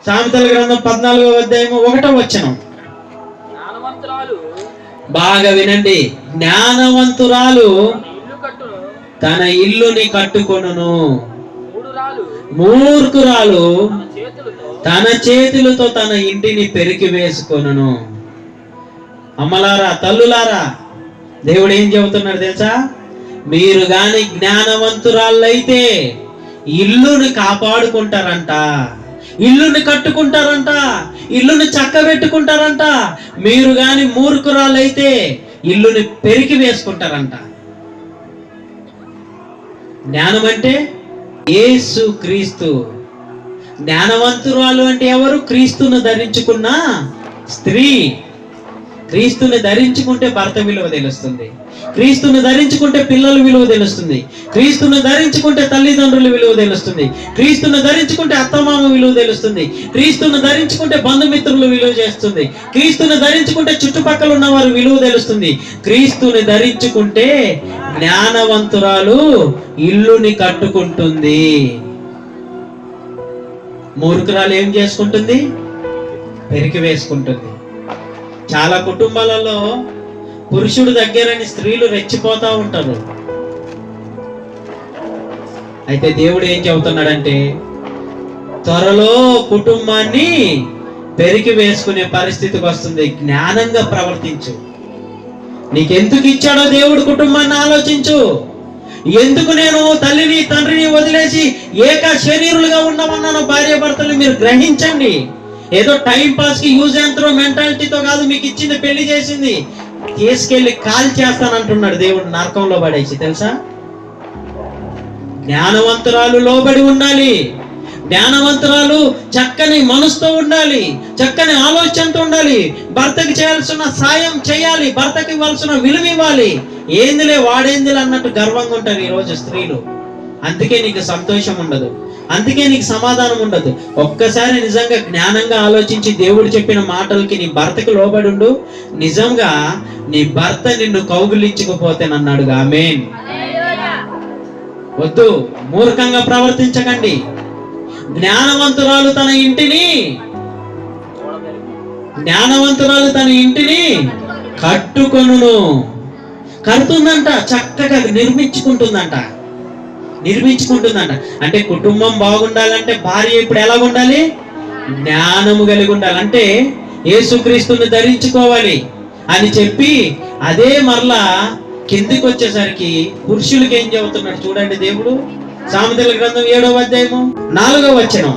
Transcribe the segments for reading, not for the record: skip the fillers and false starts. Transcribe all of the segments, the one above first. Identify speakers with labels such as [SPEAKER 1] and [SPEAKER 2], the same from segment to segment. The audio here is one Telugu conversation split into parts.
[SPEAKER 1] సామెతల గ్రంథం 14వ అధ్యాయం 1వ వచనం. బాగా వినండి. జ్ఞానవంతురాలు తన ఇల్లుని కట్టుకొనును, మూర్ఖురాలు తన చేతులతో తన ఇంటిని పెరికి వేసుకొనును. అమ్మలారా, తల్లులారా, దేవుడు ఏం చెబుతున్నాడు తెలుసా? మీరు గాని జ్ఞానవంతురాళ్ళైతే ఇల్లుని కాపాడుకుంటారంట, ఇల్లుని కట్టుకుంటారంట, ఇల్లుని చక్కబెట్టుకుంటారంట. మీరు గాని మూర్ఖురాళ్ళైతే ఇల్లుని పెరికి వేసుకుంటారంట. జ్ఞానం అంటే యేసు క్రీస్తు. జ్ఞానవంతురాలు అంటే ఎవరు? క్రీస్తును ధరించుకున్న స్త్రీ. క్రీస్తుని ధరించుకుంటే భర్త విలువ తెలుస్తుంది, క్రీస్తుని ధరించుకుంటే పిల్లల విలువ తెలుస్తుంది, క్రీస్తుని ధరించుకుంటే తల్లిదండ్రుల విలువ తెలుస్తుంది, క్రీస్తుని ధరించుకుంటే అత్తమామ విలువ తెలుస్తుంది, క్రీస్తుని ధరించుకుంటే బంధుమిత్రులు విలువ చేస్తుంది, క్రీస్తుని ధరించుకుంటే చుట్టుపక్కల ఉన్న వారు విలువ తెలుస్తుంది. క్రీస్తుని ధరించుకుంటే జ్ఞానవంతురాలు ఇల్లుని కట్టుకుంటుంది. మూర్ఖురాలు ఏం చేసుకుంటుంది? పెరికి వేసుకుంటుంది. చాలా కుటుంబాలలో పురుషుడు దగ్గరని స్త్రీలు రెచ్చిపోతా ఉంటారు. అయితే దేవుడు ఏం చెబుతున్నాడంటే, త్వరలో కుటుంబాన్ని పెరికి వేసుకునే పరిస్థితికి వస్తుంది. జ్ఞానంగా ప్రవర్తించు. నీకెందుకు ఇచ్చాడో దేవుడు కుటుంబాన్ని ఆలోచించు. ఎందుకు నేను తల్లిని తండ్రిని వదిలేసి ఏక శరీరులుగా ఉండమన్నాను? భార్య భర్తలు మీరు గ్రహించండి. ఏదో టైం పాస్ కి యూజ్ అండ్ త్రో మెంటాలిటీతో కాదు మీకు ఇచ్చింది, పెళ్లి చేసింది తీసుకెళ్లి కాల్ చేస్తానంటున్నాడు దేవుడు, నరకంలో పడేసి. తెలుసా? జ్ఞానవంతురాలు లోబడి ఉండాలి. జ్ఞానవంతురాలు చక్కని మనసుతో ఉండాలి, చక్కని ఆలోచనతో ఉండాలి. భర్తకి చేయాల్సిన సాయం చేయాలి, భర్తకి ఇవ్వాల్సిన విలువ ఇవ్వాలి. ఏందిలే వాడేందిలే అన్నట్టు గర్వంగా ఉంటారు ఈరోజు స్త్రీలు. అందుకే నీకు సంతోషం ఉండదు, అందుకే నీకు సమాధానం ఉండదు. ఒక్కసారి నిజంగా జ్ఞానంగా ఆలోచించి దేవుడు చెప్పిన మాటలకి నీ భర్తకి లోబడి ఉండు. నిజంగా నీ భర్త నిన్ను కౌగిలించుకుపోతేనన్నాడు. ఆమేన్. వద్దు, మూర్ఖంగా ప్రవర్తించకండి. జ్ఞానవంతురాలు తన ఇంటిని కట్టుకొనును. కడుతుందంట, చక్కగా నిర్మించుకుంటుందంట. అంటే కుటుంబం బాగుండాలంటే భార్య ఇప్పుడు ఎలా ఉండాలి? జ్ఞానము కలిగి ఉండాలి. అంటే యేసుక్రీస్తుని ధరించుకోవాలి అని చెప్పి అదే మరలా కిందికి వచ్చేసరికి పురుషులకి ఏం చెబుతున్నాడు చూడండి దేవుడు. సామెతల గ్రంథం 7వ అధ్యాయము 4వ వచనం.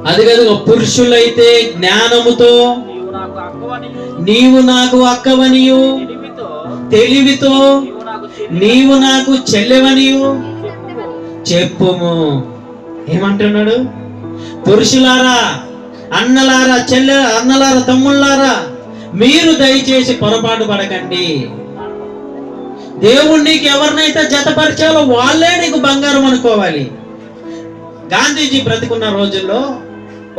[SPEAKER 1] అది కదుగో, పురుషులైతే జ్ఞానముతో నీవు నాకు అక్కవనియు, తెలివితో నీవు నాకు చెల్లెవనియు చెప్పుము. ఏమంటున్నాడు? పురుషులారా, అన్నలారా, అన్నలారా, తమ్ముళ్ళారా, మీరు దయచేసి పొరపాటు పడకండి. దేవుడు నీకు ఎవరినైతే జతపరిచాలో వాళ్ళే నీకు బంగారం అనుకోవాలి. గాంధీజీ బ్రతికున్న రోజుల్లో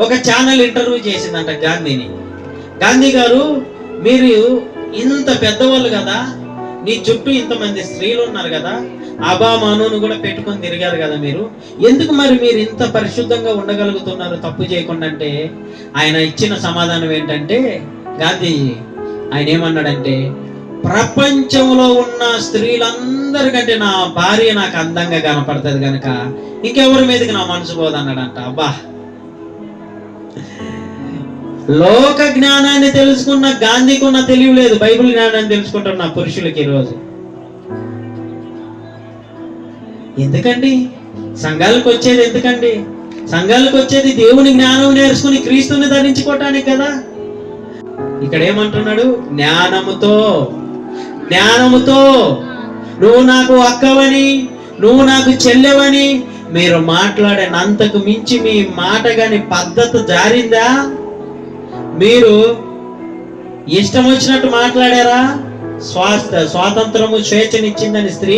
[SPEAKER 1] ఒక ఛానల్ ఇంటర్వ్యూ చేసిందంట గాంధీని. గాంధీ గారు, మీరు ఇంత పెద్దవాళ్ళు కదా, నీ చుట్టూ ఇంతమంది స్త్రీలు ఉన్నారు కదా, అబామాను కూడా పెట్టుకొని తిరిగారు కదా, మీరు ఎందుకు మరి మీరు ఇంత పరిశుద్ధంగా ఉండగలుగుతున్నారు తప్పు చేయకుండా? అంటే ఆయన ఇచ్చిన సమాధానం ఏంటంటే, గాంధీజీ ఆయన ఏమన్నాడంటే, ప్రపంచంలో ఉన్న స్త్రీలందరికంటే నా భార్య నాకు అందంగా కనపడుతుంది కనుక ఇంకెవరి మీదకి నా మనసు పోదన్నాడంట. అబ్బా, లోక జ్ఞానాన్ని తెలుసుకున్న గాంధీకి ఉన్న తెలివి లేదు, బైబిల్ జ్ఞానాన్ని తెలుసుకుంటున్న పురుషులకి ఈరోజు. ఎందుకండి సంఘాలకు వచ్చేది? ఎందుకండి సంఘాలకు వచ్చేది? దేవుని జ్ఞానం నేర్చుకుని క్రీస్తుని ధరించుకోవటానికి కదా. ఇక్కడ ఏమంటున్నాడు? జ్ఞానముతో నువ్వు నాకు అక్కవని, నువ్వు నాకు చెల్లెవని మీరు మాట్లాడినంతకు మించి మీ మాట గాని పద్ధతి జారిందా? మీరు ఇష్టం వచ్చినట్టు మాట్లాడారా? స్వాతంత్రము స్వేచ్ఛనిచ్చిందని స్త్రీ,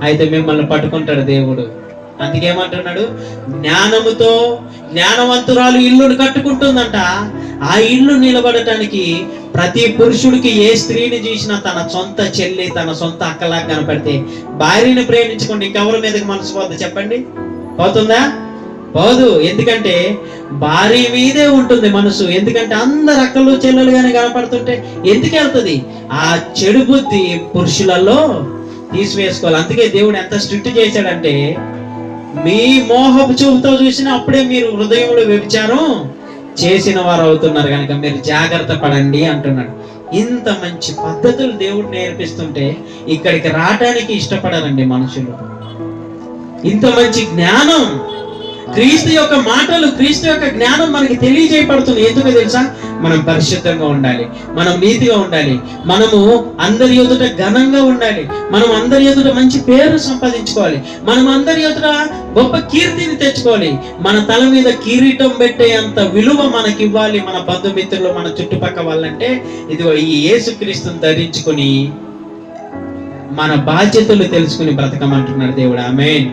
[SPEAKER 1] అయితే మిమ్మల్ని పట్టుకుంటాడు దేవుడు. అందుకేమంటున్నాడు? జ్ఞానవంతురాలు ఇల్లును కట్టుకుంటుందంట. ఆ ఇల్లు నిలబడటానికి ప్రతి పురుషుడికి ఏ స్త్రీని చూసినా తన సొంత చెల్లి, తన సొంత అక్కలాగా కనపడితే భార్యని ప్రేమించుకోండి, ఇంకెవరి మీదకి మనసు పోద్ది చెప్పండి? పోతుందా? పోదు. ఎందుకంటే భార్య మీదే ఉంటుంది మనసు. ఎందుకంటే అందరు అక్కలు చెల్లెలుగానే కనపడుతుంటే ఎందుకు వెళ్తుంది? ఆ చెడు బుద్ధి పురుషులలో తీసివేసుకోవాలి. అందుకే దేవుడు ఎంత స్ట్రిక్ట్ చేశాడంటే, మీ మోహపు చూపుతో చూసినా అప్పుడే మీరు హృదయంలో వ్యభిచారం చేసిన వారు అవుతున్నారు కనుక మీరు జాగ్రత్త పడండి అంటున్నాడు. ఇంత మంచి పద్ధతులు దేవుడు నేర్పిస్తుంటే ఇక్కడికి రావడానికి ఇష్టపడరండి మనుషులు. ఇంత మంచి జ్ఞానం, క్రీస్తు యొక్క మాటలు, క్రీస్తు యొక్క జ్ఞానం మనకి తెలియజేయబడుతుంది. ఎందుకు తెలుసా? మనం పరిశుద్ధంగా ఉండాలి, మనం నీతిగా ఉండాలి, మనము అందరి ఎదుట ఘనంగా ఉండాలి, మనం అందరి ఎదుట మంచి పేరు సంపాదించుకోవాలి, మనం అందరి ఎదుట గొప్ప కీర్తిని తెచ్చుకోవాలి, మన తల మీద కిరీటం పెట్టే అంత విలువ మనకి ఇవ్వాలి మన బంధుమిత్రులు, మన చుట్టుపక్కల వాళ్ళంటే ఇదిగో ఈ యేసుక్రీస్తుని ధరించుకుని మన బాధ్యతలు తెలుసుకుని బ్రతకమంటున్నాడు దేవుడు. ఆమేన్.